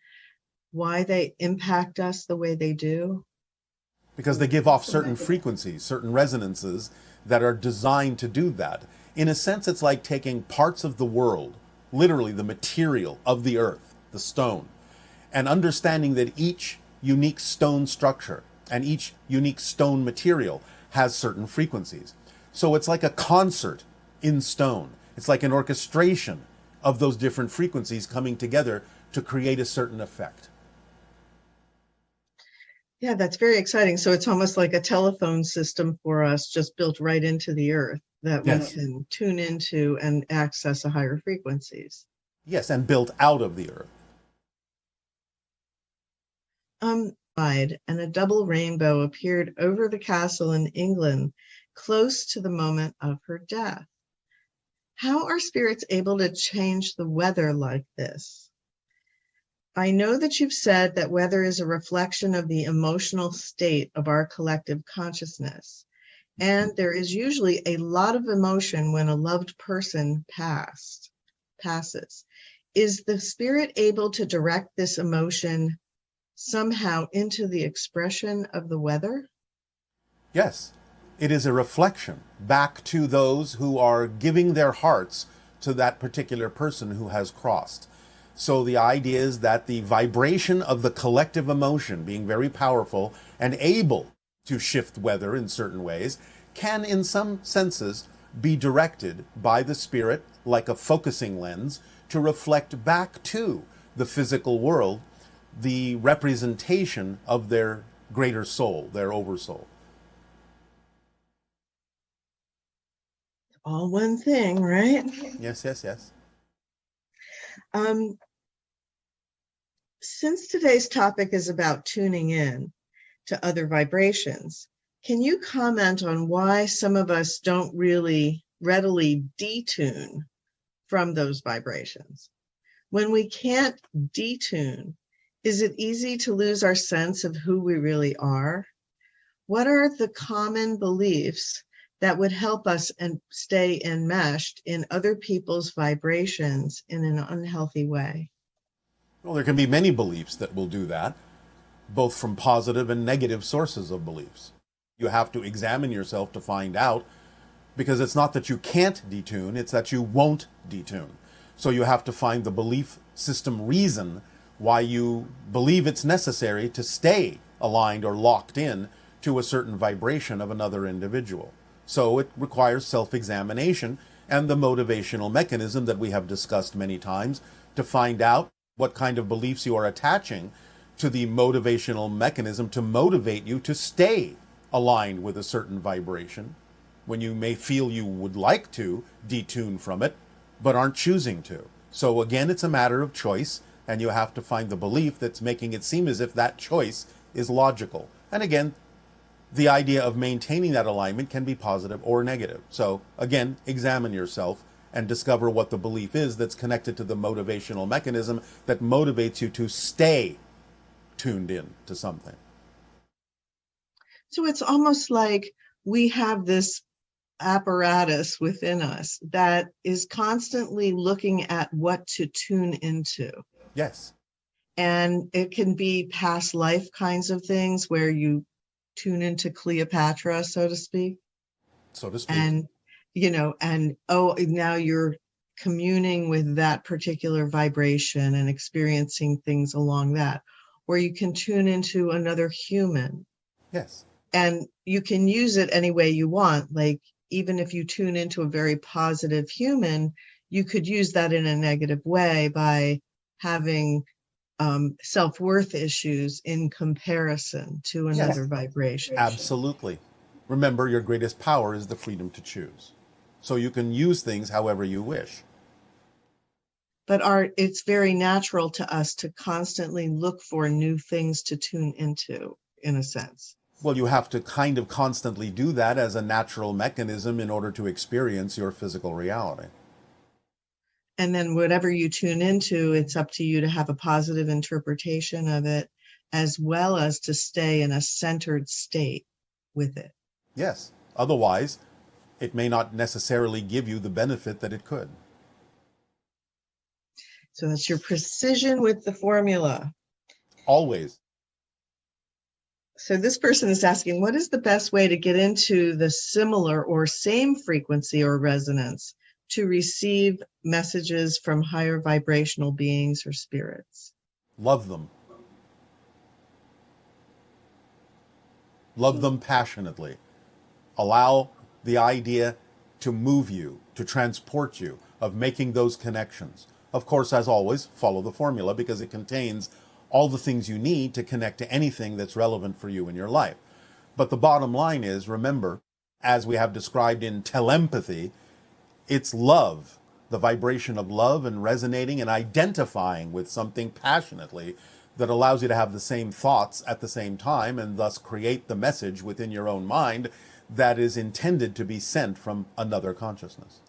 why they impact us the way they do? Because they give off certain frequencies, certain resonances that are designed to do that. In a sense, it's like taking parts of the world, literally the material of the earth, the stone, and understanding that each unique stone structure and each unique stone material has certain frequencies. So it's like a concert in stone. It's like an orchestration of those different frequencies coming together to create a certain effect. Yeah, that's very exciting. So it's almost like a telephone system for us, just built right into the earth that we can tune into and access the higher frequencies. Yes, and built out of the earth. And a double rainbow appeared over the castle in England, close to the moment of her death. How are spirits able to change the weather like this? I know that you've said that weather is a reflection of the emotional state of our collective consciousness, and there is usually a lot of emotion when a loved person passes. Is the spirit able to direct this emotion somehow into the expression of the weather? Yes, it is a reflection back to those who are giving their hearts to that particular person who has crossed. So the idea is that the vibration of the collective emotion, being very powerful and able to shift weather in certain ways, can in some senses be directed by the spirit like a focusing lens to reflect back to the physical world the representation of their greater soul, their oversoul. All one thing, right? Yes, yes, yes. Since today's topic is about tuning in to other vibrations, can you comment on why some of us don't really readily detune from those vibrations? When we can't detune, is it easy to lose our sense of who we really are? What are the common beliefs that would help us and stay enmeshed in other people's vibrations in an unhealthy way? Well, there can be many beliefs that will do that, both from positive and negative sources of beliefs. You have to examine yourself to find out, because it's not that you can't detune, it's that you won't detune. So you have to find the belief system reason why you believe it's necessary to stay aligned or locked in to a certain vibration of another individual. So it requires self-examination and the motivational mechanism that we have discussed many times to find out what kind of beliefs you are attaching to the motivational mechanism to motivate you to stay aligned with a certain vibration when you may feel you would like to detune from it, but aren't choosing to. So again, it's a matter of choice, and you have to find the belief that's making it seem as if that choice is logical. And again, the idea of maintaining that alignment can be positive or negative. So again, examine yourself and discover what the belief is that's connected to the motivational mechanism that motivates you to stay tuned in to something. So it's almost like we have this apparatus within us that is constantly looking at what to tune into. Yes. And it can be past life kinds of things where you tune into Cleopatra, so to speak. So to speak. And, now you're communing with that particular vibration and experiencing things along that. Or you can tune into another human. Yes. And you can use it any way you want. Like, even if you tune into a very positive human, you could use that in a negative way by having self-worth issues in comparison to another vibration. Absolutely. Remember, your greatest power is the freedom to choose. So you can use things however you wish. But it's very natural to us to constantly look for new things to tune into, in a sense. Well, you have to kind of constantly do that as a natural mechanism in order to experience your physical reality. And then whatever you tune into, it's up to you to have a positive interpretation of it, as well as to stay in a centered state with it. Yes. Otherwise, it may not necessarily give you the benefit that it could. So that's your precision with the formula. Always. So this person is asking, what is the best way to get into the similar or same frequency or resonance to receive messages from higher vibrational beings or spirits? Love them. Love them passionately. Allow the idea to move you, to transport you, of making those connections. Of course, as always, follow the formula because it contains all the things you need to connect to anything that's relevant for you in your life. But the bottom line is, remember, as we have described in telepathy, it's love, the vibration of love and resonating and identifying with something passionately that allows you to have the same thoughts at the same time and thus create the message within your own mind that is intended to be sent from another consciousness.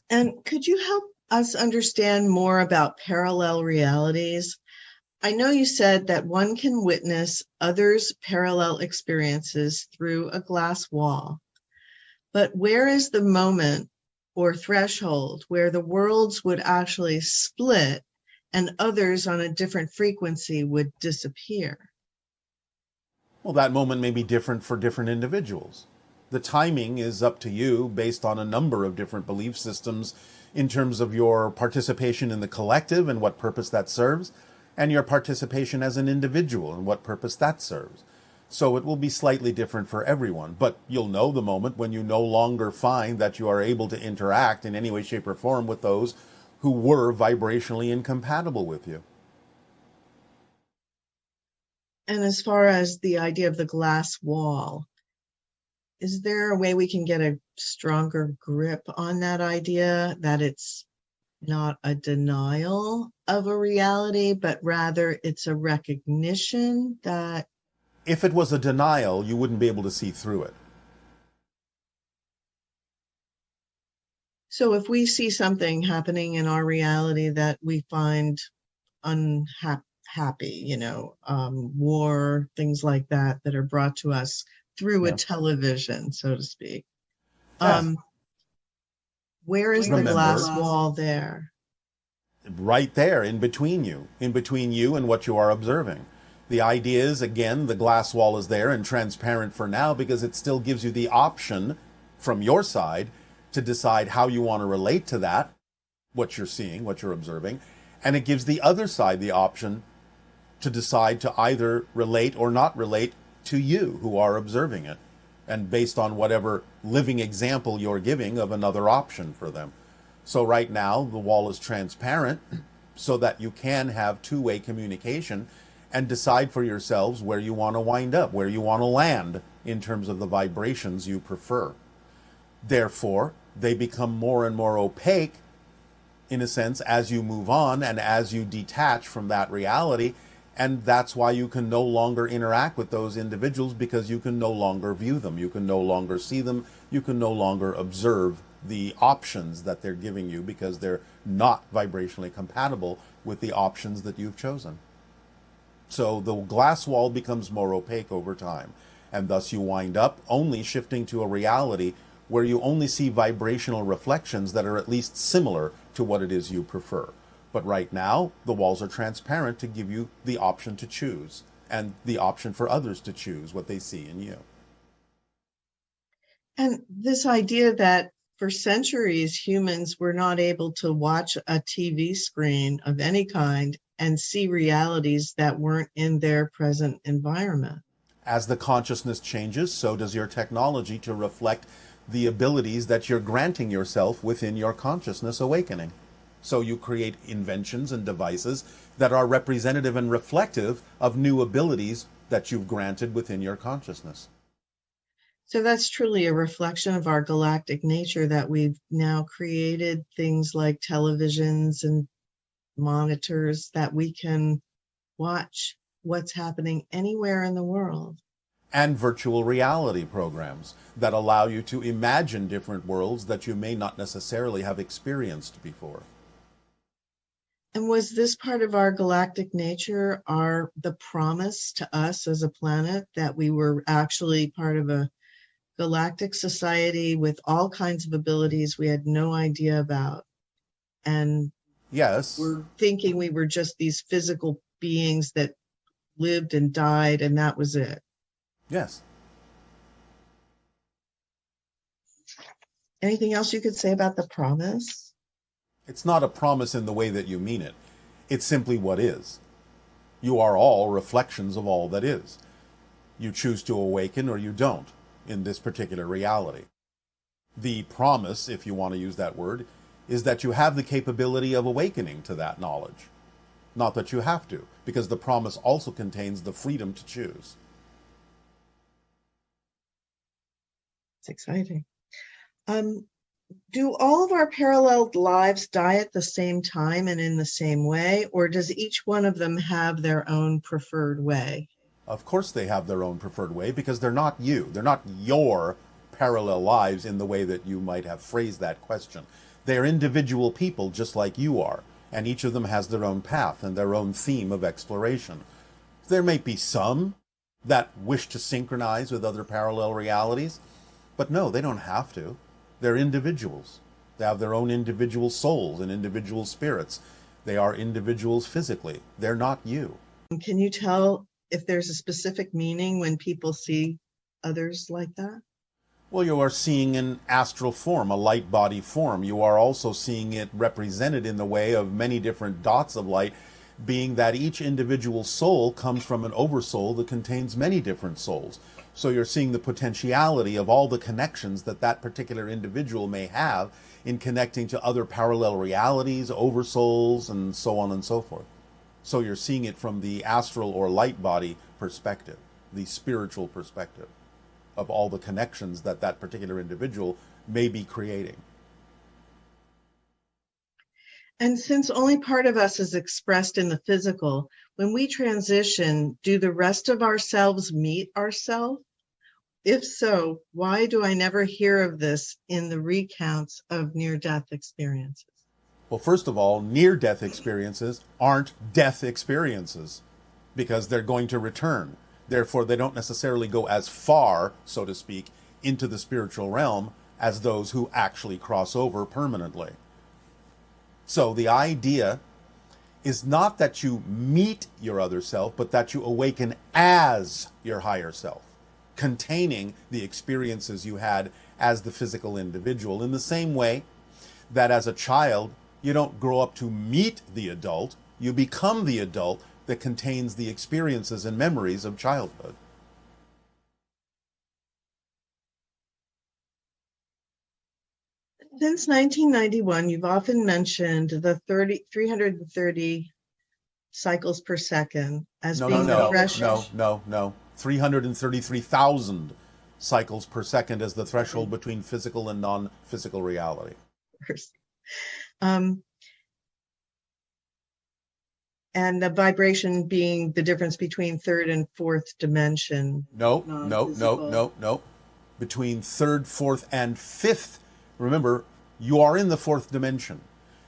And could you help us understand more about parallel realities? I know you said that one can witness others' parallel experiences through a glass wall, but where is the moment or threshold where the worlds would actually split and others on a different frequency would disappear? Well, that moment may be different for different individuals. The timing is up to you based on a number of different belief systems in terms of your participation in the collective and what purpose that serves, and your participation as an individual and what purpose that serves. So it will be slightly different for everyone, but you'll know the moment when you no longer find that you are able to interact in any way, shape, or form with those who were vibrationally incompatible with you. And as far as the idea of the glass wall, is there a way we can get a stronger grip on that idea, that it's not a denial of a reality, but rather it's a recognition that... If it was a denial, you wouldn't be able to see through it. So if we see something happening in our reality that we find happy, war, things like that are brought to us through a television, so to speak. Yes. Where is the Remember- glass wall there? Right there in between you and what you are observing. The idea is, again, the glass wall is there and transparent for now because it still gives you the option from your side to decide how you want to relate to that, what you're seeing, what you're observing. And it gives the other side the option to decide to either relate or not relate to you who are observing it, and based on whatever living example you're giving of another option for them. So right now, the wall is transparent so that you can have two-way communication and decide for yourselves where you want to wind up, where you want to land in terms of the vibrations you prefer. Therefore, they become more and more opaque, in a sense, as you move on and as you detach from that reality. And that's why you can no longer interact with those individuals, because you can no longer view them. You can no longer see them. You can no longer observe the options that they're giving you because they're not vibrationally compatible with the options that you've chosen. So the glass wall becomes more opaque over time. And thus you wind up only shifting to a reality where you only see vibrational reflections that are at least similar to what it is you prefer. But right now, the walls are transparent to give you the option to choose, and the option for others to choose what they see in you. And this idea that for centuries, humans were not able to watch a TV screen of any kind and see realities that weren't in their present environment. As the consciousness changes, so does your technology to reflect the abilities that you're granting yourself within your consciousness awakening. So you create inventions and devices that are representative and reflective of new abilities that you've granted within your consciousness. So that's truly a reflection of our galactic nature, that we've now created things like televisions and monitors that we can watch what's happening anywhere in the world. And virtual reality programs that allow you to imagine different worlds that you may not necessarily have experienced before. And was this part of our galactic nature, the promise to us as a planet that we were actually part of a galactic society with all kinds of abilities we had no idea about? And yes, we're thinking we were just these physical beings that lived and died, and that was it. Yes. Anything else you could say about the promise? It's not a promise in the way that you mean it. It's simply what is. You are all reflections of all that is. You choose to awaken or you don't in this particular reality. The promise, if you want to use that word, is that you have the capability of awakening to that knowledge. Not that you have to, because the promise also contains the freedom to choose. It's exciting. Do all of our paralleled lives die at the same time and in the same way, or does each one of them have their own preferred way? Of course they have their own preferred way, because they're not you. They're not your parallel lives in the way that you might have phrased that question. They're individual people just like you are, and each of them has their own path and their own theme of exploration. There may be some that wish to synchronize with other parallel realities, but no, they don't have to. They're individuals. They have their own individual souls and individual spirits. They are individuals physically. They're not you. Can you tell if there's a specific meaning when people see others like that? Well, you are seeing an astral form, a light body form. You are also seeing it represented in the way of many different dots of light, being that each individual soul comes from an oversoul that contains many different souls. So you're seeing the potentiality of all the connections that that particular individual may have in connecting to other parallel realities, oversouls, and so on and so forth. So you're seeing it from the astral or light body perspective, the spiritual perspective of all the connections that that particular individual may be creating. And since only part of us is expressed in the physical, when we transition, do the rest of ourselves meet ourselves? If so, why do I never hear of this in the recounts of near-death experiences? Well, first of all, near-death experiences aren't death experiences because they're going to return. Therefore, they don't necessarily go as far, so to speak, into the spiritual realm as those who actually cross over permanently. So the idea is not that you meet your other self, but that you awaken as your higher self, containing the experiences you had as the physical individual, in the same way that as a child, you don't grow up to meet the adult, you become the adult that contains the experiences and memories of childhood. Since 1991, you've often mentioned the 330 cycles per second as being the threshold. No. 333,000 cycles per second as the threshold between physical and non-physical reality. And the vibration being the difference between third and fourth dimension. No. Between third, fourth, and fifth. Remember, you are in the fourth dimension.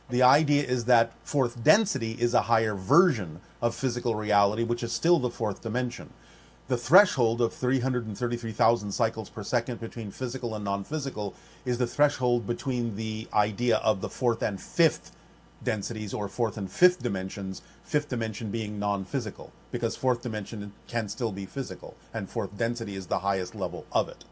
The idea is that fourth density is a higher version of physical reality, which is still the fourth dimension. The threshold of 333,000 cycles per second between physical and non-physical is the threshold between the idea of the fourth and fifth densities, or fourth and fifth dimensions, fifth dimension being non-physical, because fourth dimension can still be physical, and fourth density is the highest level of it.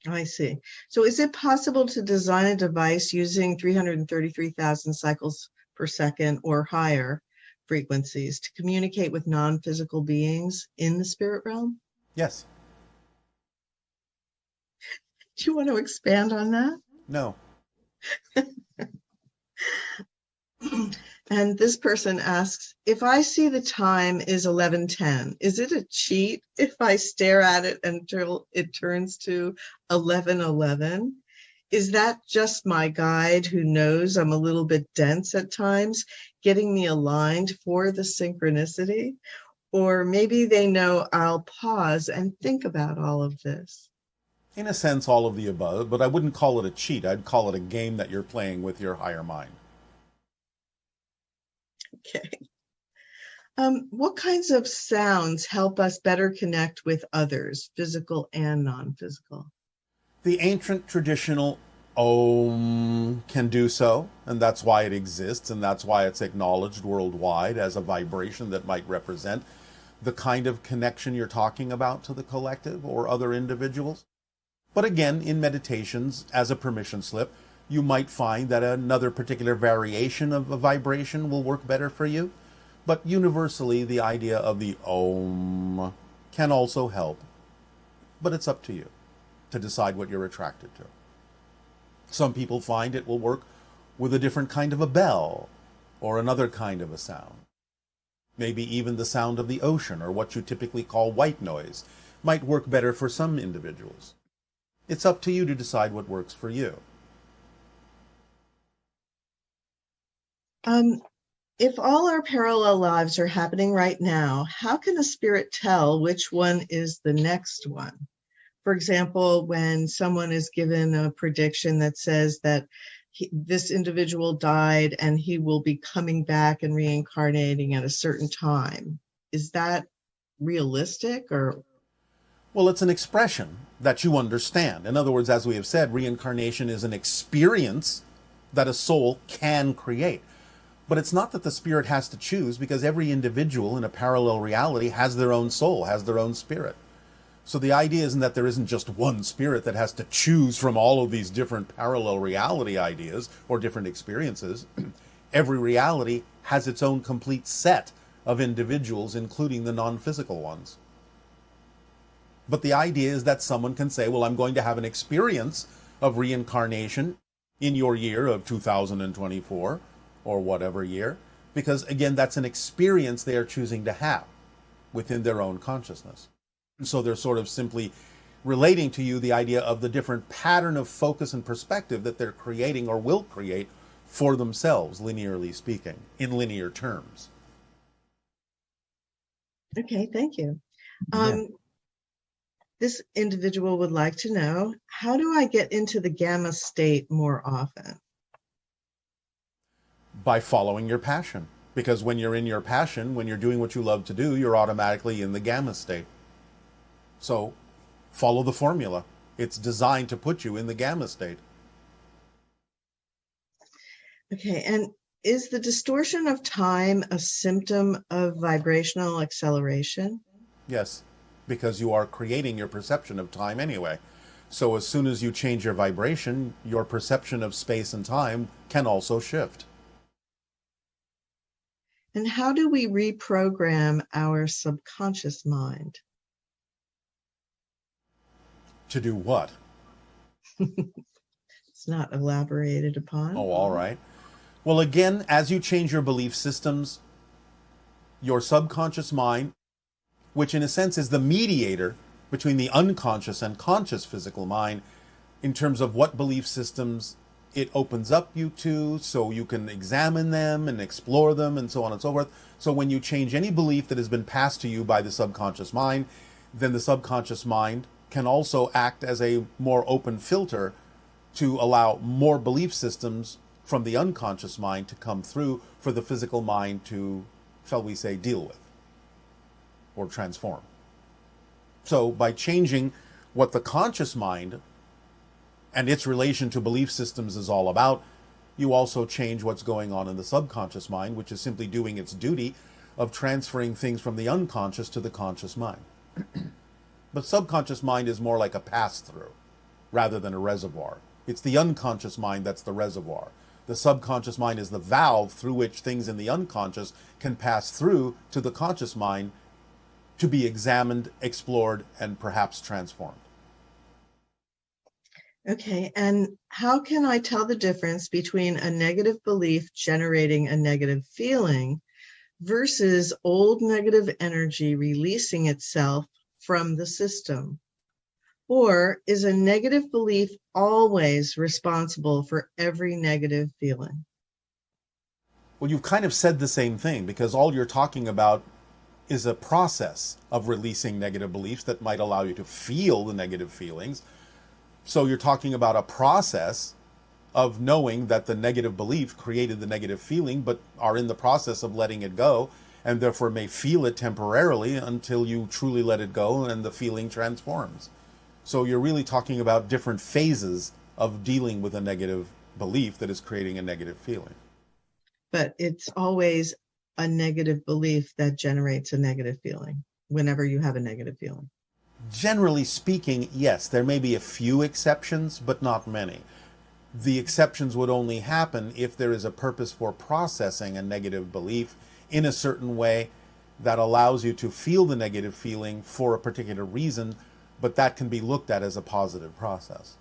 I see. So is it possible to design a device using 333,000 cycles per second or higher frequencies to communicate with non-physical beings in the spirit realm? Yes. Do you want to expand on that? No. And this person asks, if I see the time is 11:10, is it a cheat if I stare at it until it turns to 11:11? Is that just my guide who knows I'm a little bit dense at times, getting me aligned for the synchronicity? Or maybe they know I'll pause and think about all of this. In a sense, all of the above, but I wouldn't call it a cheat. I'd call it a game that you're playing with your higher mind. Okay. What kinds of sounds help us better connect with others, physical and non-physical? The ancient traditional Om can do so, and that's why it exists, and that's why it's acknowledged worldwide as a vibration that might represent the kind of connection you're talking about to the collective or other individuals. But again, in meditations, as a permission slip, you might find that another particular variation of a vibration will work better for you. But universally, the idea of the Om can also help. But it's up to you to decide what you're attracted to. Some people find it will work with a different kind of a bell or another kind of a sound. Maybe even the sound of the ocean, or what you typically call white noise, might work better for some individuals. It's up to you to decide what works for you. If all our parallel lives are happening right now, how can a spirit tell which one is the next one? For example, when someone is given a prediction that says that this individual died and he will be coming back and reincarnating at a certain time, is that realistic or? Well, it's an expression that you understand. In other words, as we have said, reincarnation is an experience that a soul can create. But it's not that the spirit has to choose, because every individual in a parallel reality has their own soul, has their own spirit. So the idea isn't that there isn't just one spirit that has to choose from all of these different parallel reality ideas or different experiences. Every reality has its own complete set of individuals, including the non-physical ones. But the idea is that someone can say, well, I'm going to have an experience of reincarnation in your year of 2024, or whatever year, because again, that's an experience they are choosing to have within their own consciousness. And so they're sort of simply relating to you the idea of the different pattern of focus and perspective that they're creating or will create for themselves, linearly speaking, in linear terms. Okay, thank you. This individual would like to know, how do I get into the gamma state more often? By following your passion. Because when you're in your passion, when you're doing what you love to do, you're automatically in the gamma state. So follow the formula. It's designed to put you in the gamma state. Okay, and is the distortion of time a symptom of vibrational acceleration? Yes, because you are creating your perception of time anyway. So as soon as you change your vibration, your perception of space and time can also shift. And how do we reprogram our subconscious mind? To do what? It's not elaborated upon. Oh, all right. Well, again, as you change your belief systems, your subconscious mind, which in a sense is the mediator between the unconscious and conscious physical mind, in terms of what belief systems it opens up you to, so you can examine them and explore them and so on and so forth. So when you change any belief that has been passed to you by the subconscious mind, then the subconscious mind can also act as a more open filter to allow more belief systems from the unconscious mind to come through for the physical mind to, shall we say, deal with or transform. So by changing what the conscious mind and its relation to belief systems is all about, you also change what's going on in the subconscious mind, which is simply doing its duty of transferring things from the unconscious to the conscious mind. But subconscious mind is more like a pass-through rather than a reservoir. It's the unconscious mind that's the reservoir. The subconscious mind is the valve through which things in the unconscious can pass through to the conscious mind to be examined, explored, and perhaps transformed. Okay, and how can I tell the difference between a negative belief generating a negative feeling versus old negative energy releasing itself from the system? Or is a negative belief always responsible for every negative feeling? Well, you've kind of said the same thing, because all you're talking about is a process of releasing negative beliefs that might allow you to feel the negative feelings. So you're talking about a process of knowing that the negative belief created the negative feeling, but are in the process of letting it go, and therefore may feel it temporarily until you truly let it go and the feeling transforms. So you're really talking about different phases of dealing with a negative belief that is creating a negative feeling. But it's always a negative belief that generates a negative feeling whenever you have a negative feeling. Generally speaking, yes, there may be a few exceptions, but not many. The exceptions would only happen if there is a purpose for processing a negative belief in a certain way that allows you to feel the negative feeling for a particular reason, but that can be looked at as a positive process.